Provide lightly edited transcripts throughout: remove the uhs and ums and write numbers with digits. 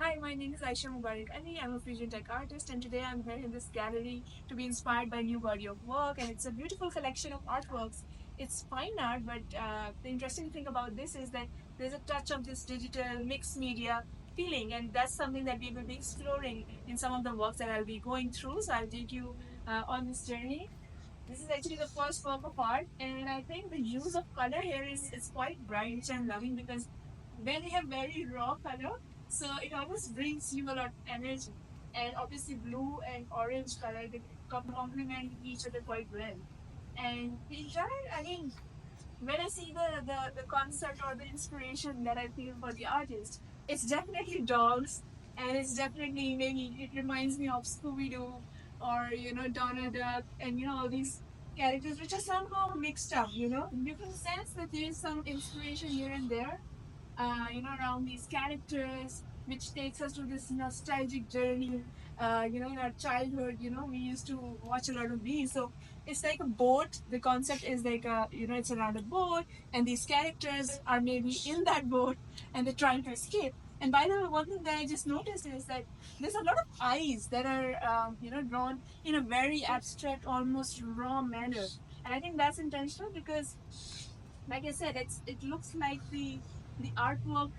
Hi, my name is Aisha Mubarak Ali. I'm a fusion tech artist, and today I'm here in this gallery to be inspired by a new body of work. And it's a beautiful collection of artworks. It's fine art, but the interesting thing about this is that there's a touch of this digital mixed media feeling, and that's something that we will be exploring in some of the works that I'll be going through. So I'll take you on this journey. This is actually the first work of art, and I think the use of color here is quite bright, which I'm loving because when you have very raw color, so it almost brings you a lot of energy. And obviously, blue and orange color they complement each other quite well. And in general, I mean, when I see the concept or the inspiration that I feel for the artist, it's definitely dogs, and it's definitely maybe it reminds me of Scooby Doo or Donald Duck, and all these characters which are somehow mixed up. You can sense that there is some inspiration here and there, around these characters, which takes us to this nostalgic journey. In our childhood, we used to watch a lot of these. So it's like a boat. The concept is like it's around a boat, and these characters are maybe in that boat, and they're trying to escape. And by the way, one thing that I just noticed is that there's a lot of eyes that are, drawn in a very abstract, almost raw manner. And I think that's intentional because like I said, it looks like the artwork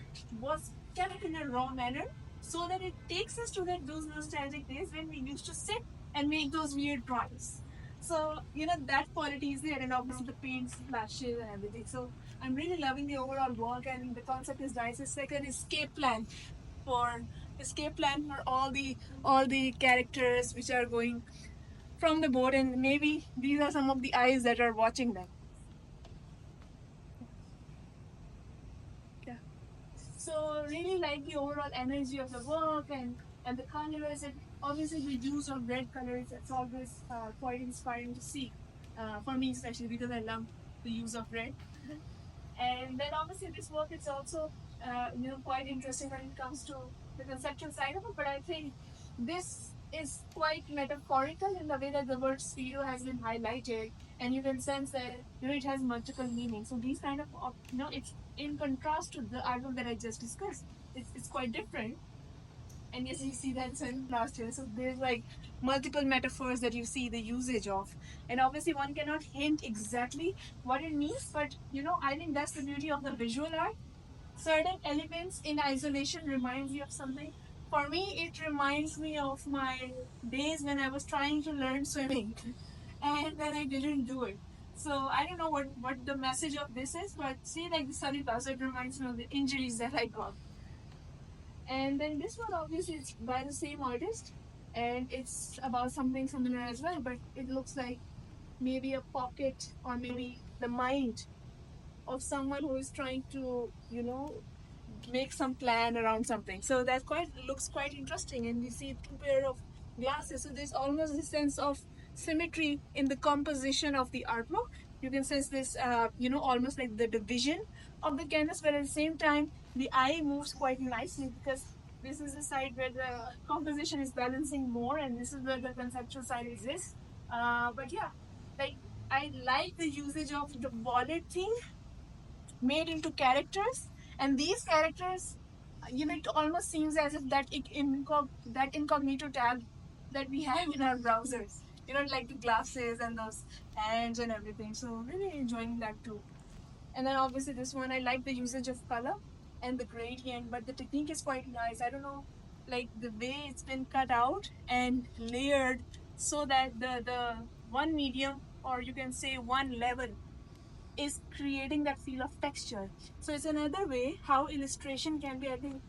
was kept in a raw manner so that it takes us to those nostalgic days when we used to sit and make those weird drawings. So that quality is there, and obviously the paint splashes and everything. So I'm really loving the overall work, and the concept is nice. It's like an for escape plan for all the characters which are going from the boat, and maybe these are some of the eyes that are watching them. Yeah. So really like the overall energy of the work and the colors, and obviously the use of red colors. It's always quite inspiring to see, for me especially because I love the use of red. And then obviously this work is also quite interesting when it comes to the conceptual side of it. But I think this is quite metaphorical in the way that the word speedo has been highlighted, and you can sense that it has multiple meanings. So these kind of it's in contrast to the artwork that I just discussed. It's quite different, and yes, you see that in last year. So there's like multiple metaphors that you see the usage of, and obviously one cannot hint exactly what it means, but I think that's the beauty of the visual art. Certain elements in isolation reminds you of something. For me, it reminds me of my days when I was trying to learn swimming, and then I didn't do it. So I don't know what the message of this is, but see, like the sunny plus, it reminds me of the injuries that I got. And then this one obviously is by the same artist, and it's about something similar as well, but it looks like maybe a pocket or maybe the mind of someone who is trying to, make some plan around something. So that quite looks quite interesting. And you see two pair of glasses. So there's almost a sense of symmetry in the composition of the artwork. You can sense this, almost like the division of the canvas, but at the same time, the eye moves quite nicely because this is the side where the composition is balancing more, and this is where the conceptual side exists. But yeah, like I like the usage of the wallet thing made into characters, and these characters, it almost seems as if that incognito tab that we have in our browsers, like the glasses and those hands and everything. So really enjoying that too. And then obviously this one, I like the usage of color and the gradient, but the technique is quite nice. I don't know, like the way it's been cut out and layered so that the one medium, or you can say one level, is creating that feel of texture. So it's another way how illustration can be, I think,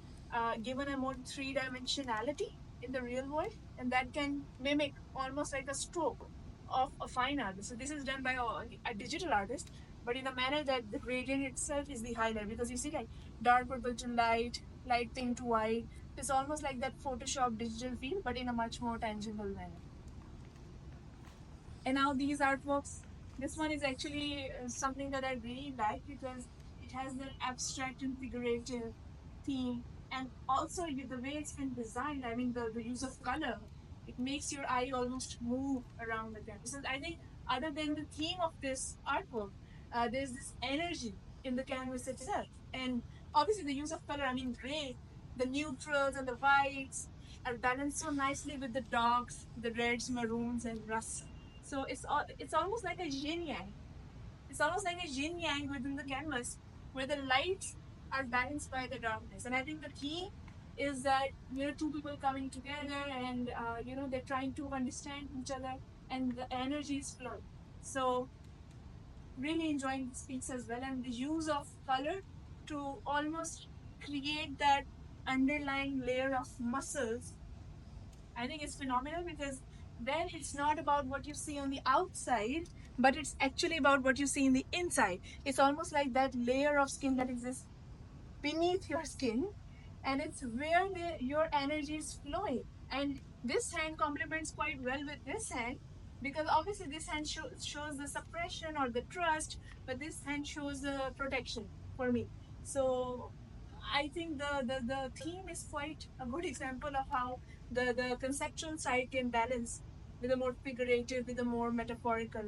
given a more three dimensionality in the real world, and that can mimic almost like a stroke of a fine artist. So this is done by a digital artist, but in a manner that the gradient itself is the highlight, because you see like dark purple to light pink to white. It's almost like that Photoshop digital feel, but in a much more tangible manner. And now these artworks, this one is actually something that I really like because it has that abstract and figurative theme. And also the way it's been designed, I mean, the use of color, it makes your eye almost move around the canvas. And I think other than the theme of this artwork, there's this energy in the canvas itself. And obviously the use of color, I mean, gray, the neutrals and the whites are balanced so nicely with the darks, the reds, maroons, and rust. So it's almost like a yin yang. It's almost like a yin yang within the canvas, where the lights are balanced by the darkness. And I think the key is that two people coming together, and they're trying to understand each other, and the energy is flowing. So really enjoying this piece as well, and the use of color to almost create that underlying layer of muscles, I think it's phenomenal, because then it's not about what you see on the outside, but it's actually about what you see in the inside. It's almost like that layer of skin that exists beneath your skin, and it's where your energy is flowing. And this hand complements quite well with this hand, because obviously this hand shows the suppression or the trust, but this hand shows the protection for me. So I think the theme is quite a good example of how the conceptual side can balance with a more figurative, with a more metaphorical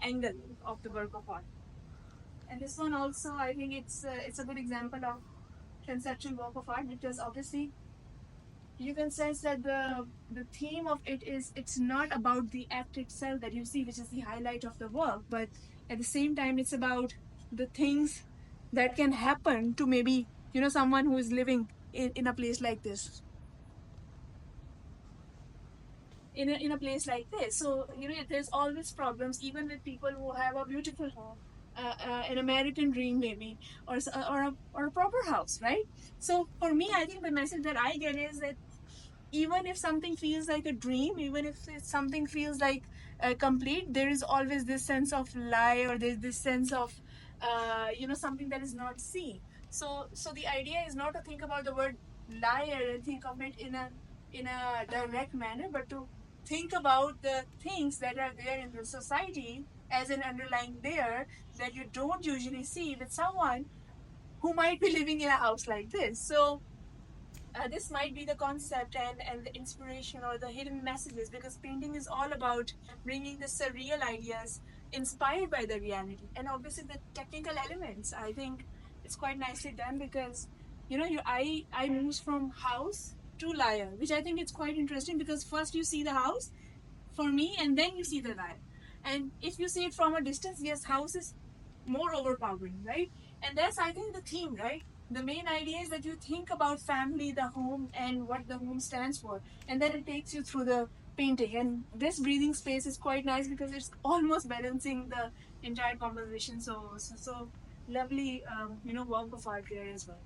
angle of the work of art. And this one also, I think it's a good example of conceptual work of art, because obviously you can sense that the theme of it is, it's not about the act itself that you see, which is the highlight of the work, but at the same time it's about the things that can happen to maybe someone who is living in a place like this, in a place like this. So there's always problems, even with people who have a beautiful home, an American dream maybe, or a proper house, right? So for me, I think the message that I get is that even if something feels like a dream, even if something feels like complete, there is always this sense of lie, or there's this sense of something that is not seen. So the idea is not to think about the word liar and think of it in a direct manner, but to think about the things that are there in the society as an underlying layer that you don't usually see with someone who might be living in a house like this. So this might be the concept and the inspiration or the hidden messages, because painting is all about bringing the surreal ideas inspired by the reality, and obviously the technical elements. I think it's quite nicely done, because your eye moves from house to layer, which I think it's quite interesting, because first you see the house for me, and then you see the layer. And if you see it from a distance, yes, house is more overpowering, right? And that's, I think, the theme, right? The main idea is that you think about family, the home, and what the home stands for, and then it takes you through the painting. And this breathing space is quite nice, because it's almost balancing the entire composition. So lovely, work of art here as well.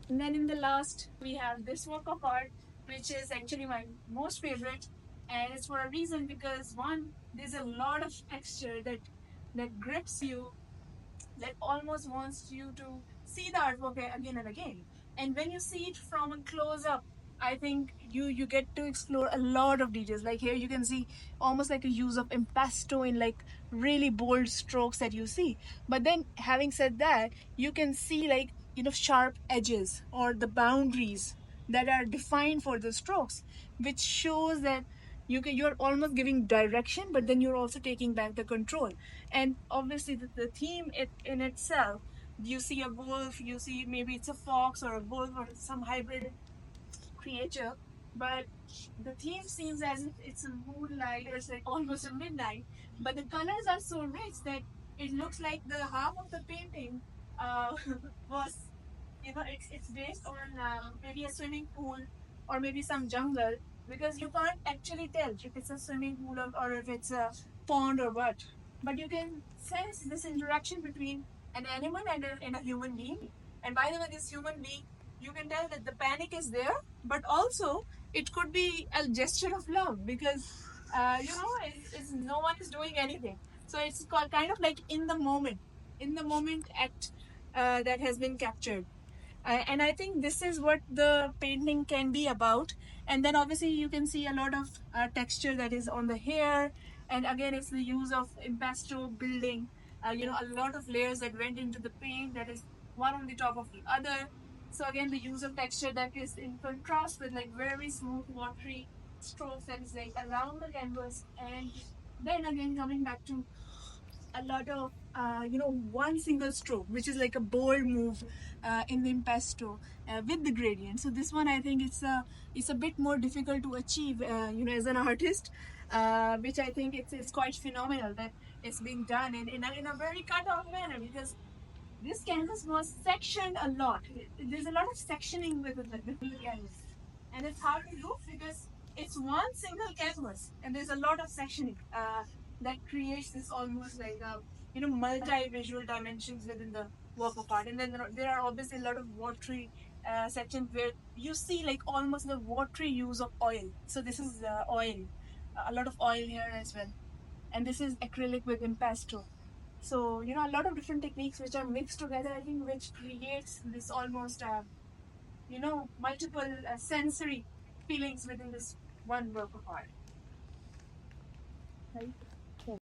And then in the last, we have this work of art, which is actually my most favorite. And it's for a reason, because one, there's a lot of texture that grips you, that almost wants you to see the artwork again and again. And when you see it from a close up, I think you get to explore a lot of details. Like here, you can see almost like a use of impasto in like really bold strokes that you see. But then, having said that, you can see like sharp edges or the boundaries that are defined for the strokes, which shows that you're almost giving direction, but then you're also taking back the control. And obviously the theme in itself, you see a wolf, you see maybe it's a fox or a wolf or some hybrid creature, but the theme seems as if it's a moonlight, or it's like almost a midnight, but the colors are so rich that it looks like the half of the painting uh, was, it's based on maybe a swimming pool or maybe some jungle, because you can't actually tell if it's a swimming pool, or if it's a pond or what, but you can sense this interaction between an animal and a human being. And by the way, this human being, you can tell that the panic is there, but also it could be a gesture of love, because no one is doing anything. So it's called kind of like in the moment act that has been captured. And I think this is what the painting can be about. And then obviously you can see a lot of texture that is on the hair, and again it's the use of impasto building, a lot of layers that went into the paint, that is one on the top of the other. So again, the use of texture that is in contrast with like very smooth watery strokes that is like around the canvas. And then again, coming back to a lot of one single stroke, which is like a bold move in the impasto with the gradient. So this one, I think it's a bit more difficult to achieve, as an artist, which I think it's quite phenomenal that it's being done in a very cut off manner, because this canvas was sectioned a lot. There's a lot of sectioning within the canvas, and it's hard to do because it's one single canvas, and there's a lot of sectioning that creates this almost like a multi-visual dimensions within the work of art. And then there are obviously a lot of watery sections where you see like almost the watery use of oil. So this is oil, a lot of oil here as well, and this is acrylic with impasto. So, a lot of different techniques which are mixed together, I think, which creates this almost, multiple sensory feelings within this one work of art. Right?